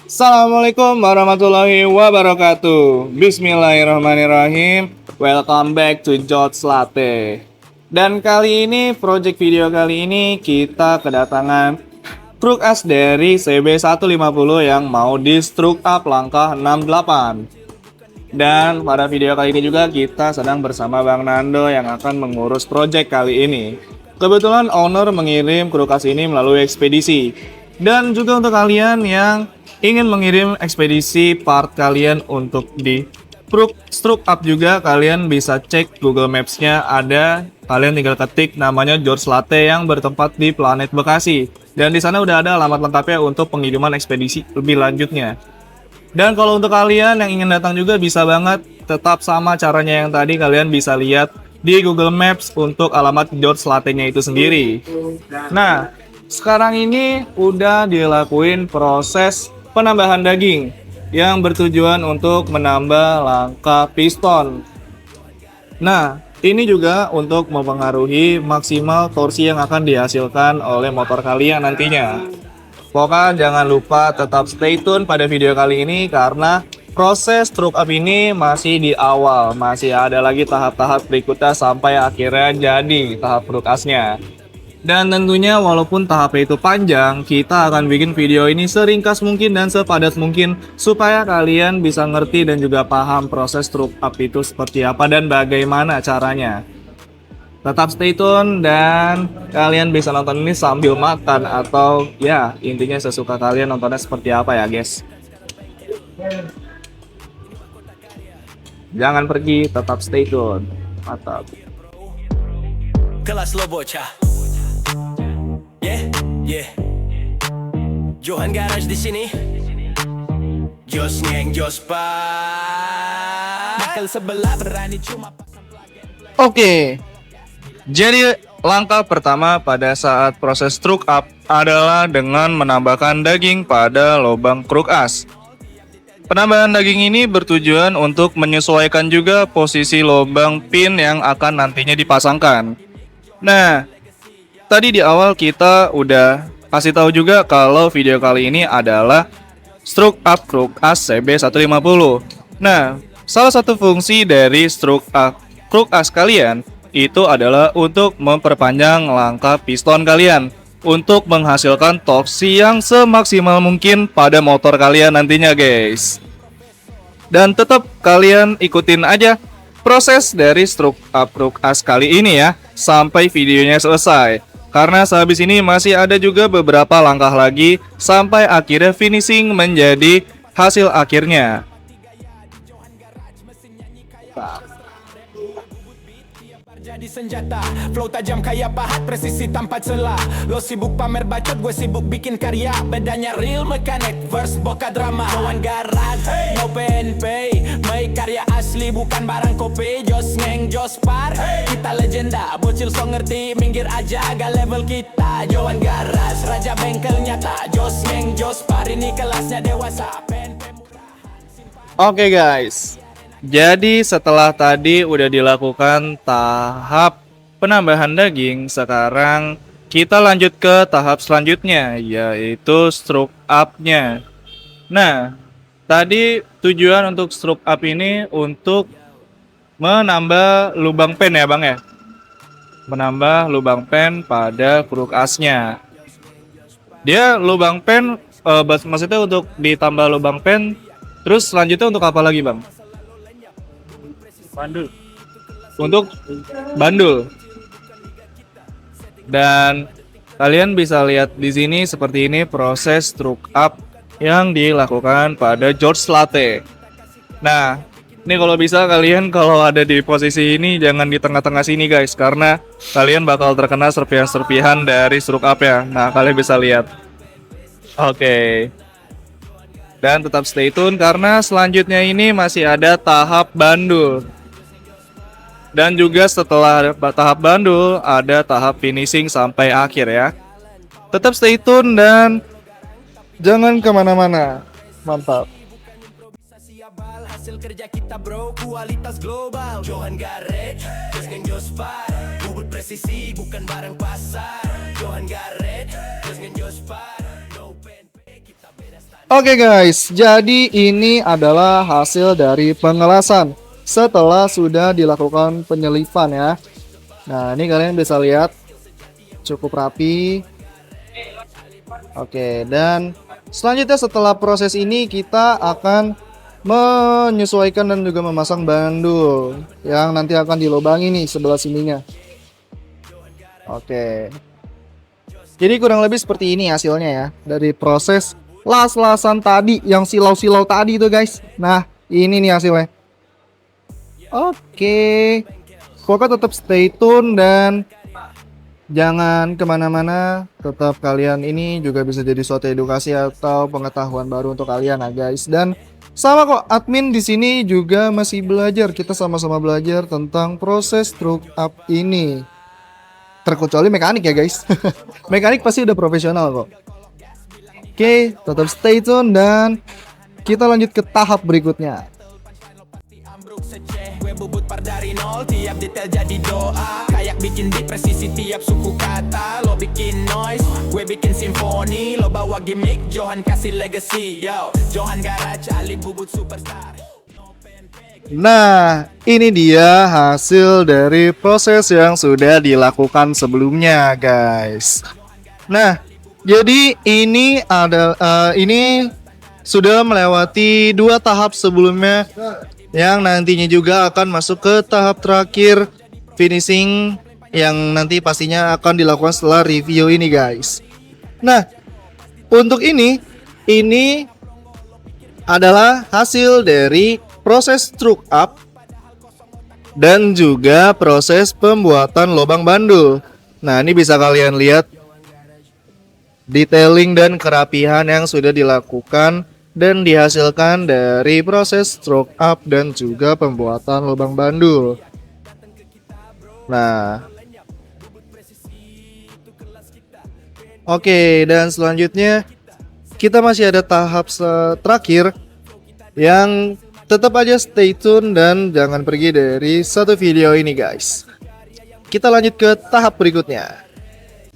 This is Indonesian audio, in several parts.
Assalamualaikum warahmatullahi wabarakatuh. Bismillahirrahmanirrahim. Welcome back to George Latte. Dan kali ini, project video kali ini kita kedatangan truk as dari CB150 yang mau di stroke up langkah 68. Dan pada video kali ini juga kita sedang bersama Bang Nando yang akan mengurus project kali ini. Kebetulan owner mengirim truk as ini melalui ekspedisi. Dan juga untuk kalian yang ingin mengirim ekspedisi part kalian untuk di stroke up juga, kalian bisa cek Google Maps-nya ada. Kalian tinggal ketik namanya George Latte yang bertempat di Planet Bekasi. Dan di sana udah ada alamat lengkapnya untuk pengiriman ekspedisi lebih lanjutnya. Dan kalau untuk kalian yang ingin datang juga bisa banget, tetap sama caranya yang tadi, kalian bisa lihat di Google Maps untuk alamat George Latte-nya itu sendiri. Nah, sekarang ini udah dilakuin proses penambahan daging yang bertujuan untuk menambah langkah piston. Nah, ini juga untuk mempengaruhi maksimal torsi yang akan dihasilkan oleh motor kalian nantinya. Pokoknya jangan lupa tetap stay tune pada video kali ini karena proses stroke up ini masih di awal, masih ada lagi tahap-tahap berikutnya sampai akhirnya jadi tahap stroke asnya. Dan tentunya walaupun tahapnya itu panjang, kita akan bikin video ini seringkas mungkin dan sepadat mungkin supaya kalian bisa ngerti dan juga paham proses stroke up itu seperti apa dan bagaimana caranya. Tetap stay tune dan kalian bisa nonton ini sambil makan atau ya intinya sesuka kalian nontonnya seperti apa ya guys. Jangan pergi, tetap stay tune. Mantap. Kelas lo bocah. Yeah. Johan Garage di sini. Jos ngeng jos pa. Nakal sebelah berani cuma. Oke. Jadi langkah pertama pada saat proses stroke up adalah dengan menambahkan daging pada lubang truk as. Penambahan daging ini bertujuan untuk menyesuaikan juga posisi lubang pin yang akan nantinya dipasangkan. Nah, tadi di awal kita udah kasih tahu juga kalau video kali ini adalah stroke up truk as CB150. Nah, salah satu fungsi dari stroke up truk as kalian itu adalah untuk memperpanjang langkah piston kalian untuk menghasilkan torsi yang semaksimal mungkin pada motor kalian nantinya guys. Dan tetap kalian ikutin aja proses dari stroke up truk as kali ini ya sampai videonya selesai. Karena sehabis ini masih ada juga beberapa langkah lagi sampai akhirnya finishing menjadi hasil akhirnya. Jadi senjata, flow tajam kayak pahat, presisi tanpa celah. Lo sibuk pamer bacot, gue sibuk bikin karya. Bedanya real mechanic, verse boka drama. Johan Garage, no pen pay. Make karya asli, bukan barang kopi. Jos ngeng, jos par, kita legenda. Bocil so ngerti, minggir aja, agak level kita. Johan Garage, raja bengkel nyata. Jos ngeng, jos par, ini kelasnya dewasa. Oke guys. Jadi setelah tadi udah dilakukan tahap penambahan daging, sekarang kita lanjut ke tahap selanjutnya, yaitu stroke up-nya. Nah, tadi tujuan untuk stroke up ini untuk menambah lubang pen ya bang ya? Menambah lubang pen pada truk asnya. Dia lubang pen, maksudnya untuk ditambah lubang pen, terus selanjutnya untuk apa lagi bang? Bandul. Untuk bandul. Dan kalian bisa lihat di sini seperti ini proses stroke up yang dilakukan pada George Latte. Nah, ini kalau bisa kalian kalau ada di posisi ini jangan di tengah-tengah sini guys, karena kalian bakal terkena serpihan-serpihan dari stroke up ya. Nah, kalian bisa lihat. Oke. Dan tetap stay tune karena selanjutnya ini masih ada tahap bandul. Dan juga setelah tahap bandul, ada tahap finishing sampai akhir ya. Tetap stay tune dan jangan kemana-mana. Mantap. Hasil kerja kita bro, kualitas global. Johan Garage, jos ngeng jos par. Bubut presisi, bukan barang pasar. Johan Garage, jos ngeng jos par. No pen, kita beda style. Oke guys, jadi ini adalah hasil dari pengelasan setelah sudah dilakukan penyelipan ya. Nah, ini kalian bisa lihat cukup rapi. Oke, dan selanjutnya setelah proses ini kita akan menyesuaikan dan juga memasang bandul yang nanti akan dilubangi nih sebelah sininya. Oke. Jadi kurang lebih seperti ini hasilnya ya dari proses las-lasan tadi yang silau-silau tadi itu guys. Nah, ini nih hasilnya. Oke. Pokoknya tetap stay tune dan jangan kemana-mana. Tetap kalian ini juga bisa jadi suatu edukasi atau pengetahuan baru untuk kalian ya guys. Dan sama kok admin di sini juga masih belajar. Kita sama-sama belajar tentang proses truck up ini. Terkecuali mekanik ya guys. Mekanik pasti udah profesional kok. Oke, tetap stay tune dan kita lanjut ke tahap berikutnya. Gue bubut par dari nol, tiap detail jadi doa. Kayak bikin beat presisi tiap suku kata. Lo bikin noise, gue bikin simfoni. Lo bawa gimmick, Johan kasih legacy. Yo, Johan Garage, Ali Bubut Superstar. Nah, ini dia hasil dari proses yang sudah dilakukan sebelumnya, guys. Nah, jadi ini ini sudah melewati 2 tahap sebelumnya yang nantinya juga akan masuk ke tahap terakhir finishing yang nanti pastinya akan dilakukan setelah review ini, guys. Nah, untuk ini adalah hasil dari proses truck up dan juga proses pembuatan lubang bandul. Nah, ini bisa kalian lihat detailing dan kerapihan yang sudah dilakukan dan dihasilkan dari proses truck up dan juga pembuatan lubang bandul. Nah, oke, dan selanjutnya kita masih ada tahap terakhir yang tetap aja stay tune dan jangan pergi dari satu video ini guys. Kita lanjut ke tahap berikutnya.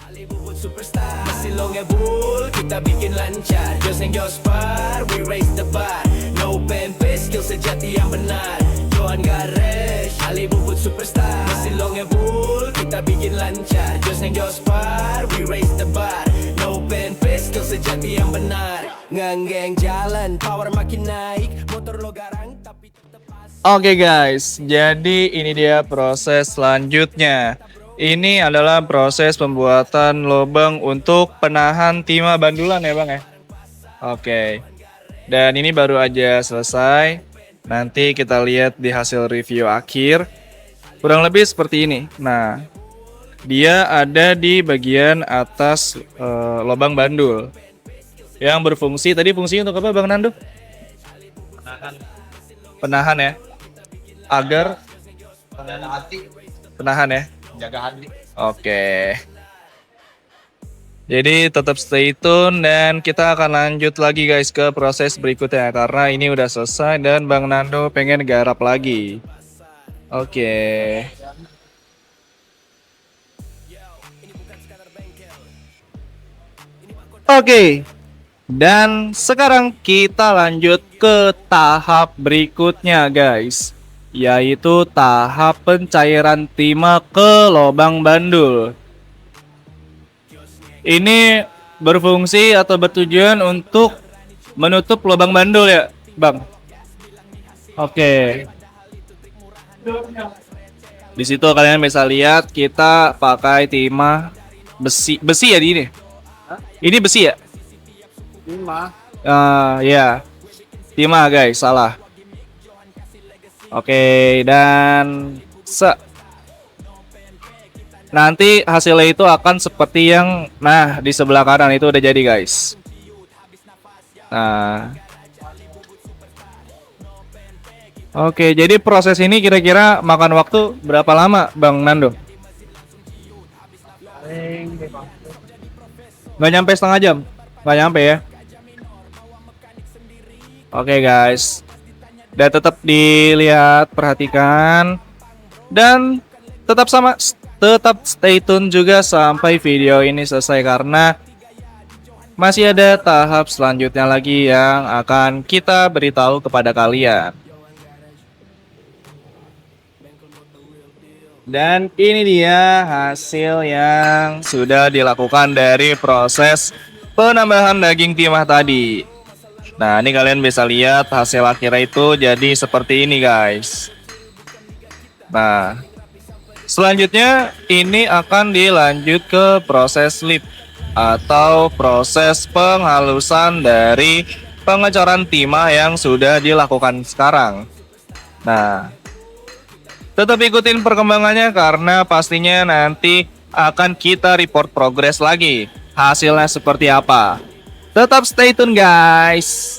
Ali Bubut Superstar, masih lo ngebul, kita bikin lancar. Jos yang Jospar, we raise the bar. No pempe, skill sejati yang benar. Johan Garage, Ali Bubut Superstar, masih lo ngebul, kita bikin lancar. Jos yang Jospar, we raise the bar. No pempe, skill sejati yang benar. Nganggeng jalan, power makin naik. Motor lo garang, tapi tetap asik. Oke guys, jadi ini dia proses selanjutnya. Ini adalah proses pembuatan lubang untuk penahan timah bandulan ya bang ya. Oke, dan ini baru aja selesai. Nanti kita lihat di hasil review akhir. Kurang lebih seperti ini. Nah, dia ada di bagian atas lubang bandul yang berfungsi. Tadi fungsinya untuk apa bang Nando? Penahan ya, agar penahan ya, jaga hati. Oke, jadi tetap stay tune dan kita akan lanjut lagi guys ke proses berikutnya karena ini udah selesai dan bang Nando pengen garap lagi. Oke. Oke. Dan sekarang kita lanjut ke tahap berikutnya guys, yaitu tahap pencairan timah ke lubang bandul. Ini berfungsi atau bertujuan untuk menutup lubang bandul ya bang. Oke. Di situ kalian bisa lihat kita pakai timah besi ya di ini. Ini besi ya? Ya, timah guys, salah. Oke, dan nanti hasilnya itu akan seperti yang di sebelah kanan itu udah jadi guys. Nah, oke, jadi proses ini kira-kira makan waktu berapa lama bang Nando? Nggak nyampe setengah jam? Nggak nyampe ya? Oke guys, dan tetap dilihat, perhatikan, dan tetap stay tune juga sampai video ini selesai karena masih ada tahap selanjutnya lagi yang akan kita beritahu kepada kalian. Dan ini dia hasil yang sudah dilakukan dari proses penambahan daging timah tadi. Nah, ini kalian bisa lihat hasil akhirnya itu jadi seperti ini, guys. Nah, selanjutnya ini akan dilanjut ke proses lip atau proses penghalusan dari pengecoran timah yang sudah dilakukan sekarang. Nah, tetap ikutin perkembangannya karena pastinya nanti akan kita report progress lagi. Hasilnya seperti apa? Tetap stay tune, guys.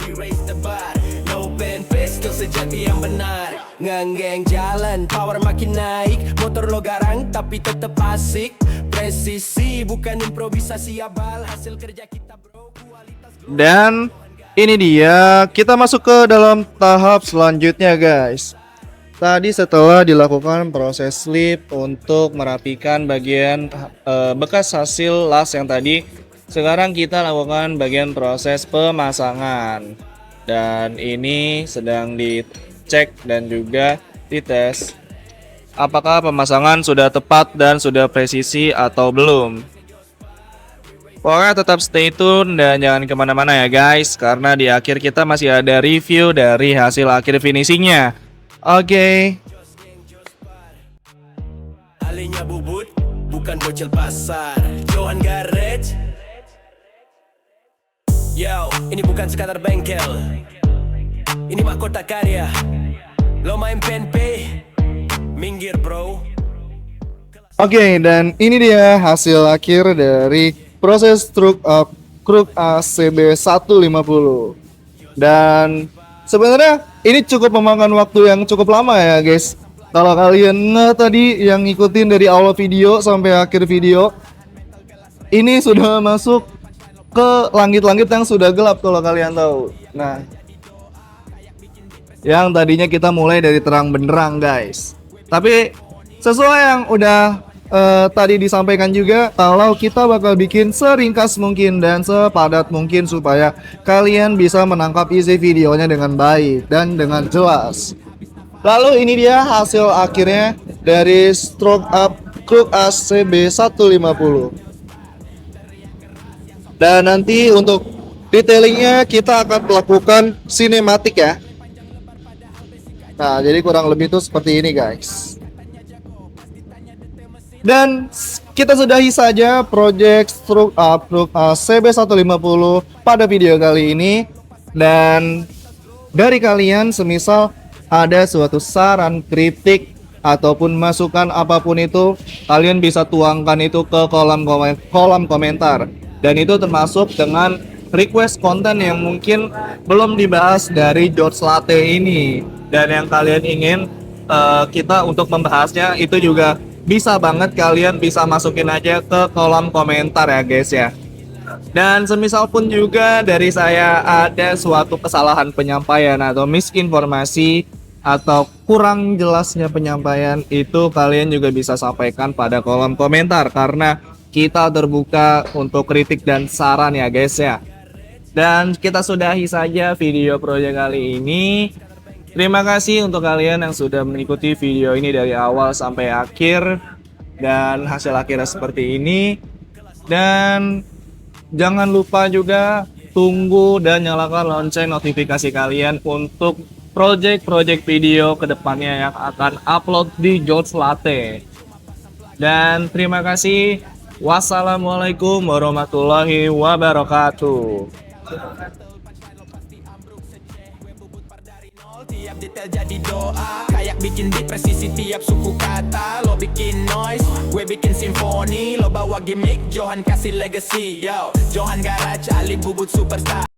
We raise the bar, no pen pistol sejati yang benar. Nganggeng jalan, power makin naik. Motor lo garang tapi tetep asik. Presisi bukan improvisasi abal. Hasil kerja kita bro, kualitas. Dan ini dia, kita masuk ke dalam tahap selanjutnya, guys. Tadi setelah dilakukan proses slip untuk merapikan bagian bekas hasil las yang tadi, sekarang kita lakukan bagian proses pemasangan. Dan ini sedang dicek dan juga dites apakah pemasangan sudah tepat dan sudah presisi atau belum. Pokoknya tetap stay tune dan jangan kemana-mana ya guys, karena di akhir kita masih ada review dari hasil akhir finishingnya. Oke. Alinya bubut, bukan bocil pasar. Johan Garage. Yo, ini bukan sekadar bengkel. Ini mahkota karya. Lo main PNP, minggir bro. Oke, dan ini dia hasil akhir dari proses truk ACB 150. Dan sebenarnya ini cukup memakan waktu yang cukup lama ya guys. Kalau kalian tadi yang ngikutin dari awal video sampai akhir video, ini sudah masuk ke langit-langit yang sudah gelap kalau kalian tahu. Nah, yang tadinya kita mulai dari terang benderang guys. Tapi sesuai yang udah tadi disampaikan juga, kalau kita bakal bikin seringkas mungkin dan sepadat mungkin supaya kalian bisa menangkap isi videonya dengan baik dan dengan jelas. Lalu ini dia hasil akhirnya dari stroke up Kruk ACB 150. Dan nanti untuk detailingnya kita akan melakukan sinematik ya. Nah, jadi kurang lebih itu seperti ini guys. Dan kita sudahi saja project stroke up Kruk ACB 150 pada video kali ini. Dan dari kalian semisal ada suatu saran, kritik, ataupun masukan apapun itu, kalian bisa tuangkan itu ke kolom komentar. Dan itu termasuk dengan request konten yang mungkin belum dibahas dari George Latte ini. Dan yang kalian ingin kita untuk membahasnya itu juga bisa banget, kalian bisa masukin aja ke kolom komentar ya guys ya. Dan semisal pun juga dari saya ada suatu kesalahan penyampaian atau misinformasi atau kurang jelasnya penyampaian, itu kalian juga bisa sampaikan pada kolom komentar karena kita terbuka untuk kritik dan saran ya guys ya. Dan kita sudahi saja video proyek kali ini. Terima kasih untuk kalian yang sudah mengikuti video ini dari awal sampai akhir. Dan hasil akhirnya seperti ini. Dan jangan lupa juga tunggu dan nyalakan lonceng notifikasi kalian untuk project video kedepannya yang akan upload di George Latte. Dan terima kasih. Wassalamualaikum warahmatullahi wabarakatuh. Tiap detail jadi doa, kayak bikin beat presisi tiap suku kata. Lo bikin noise, gue bikin simfoni. Lo bawa gimmick, Johan kasih legacy. Yo, Johan Garage, Ali Bubut superstar.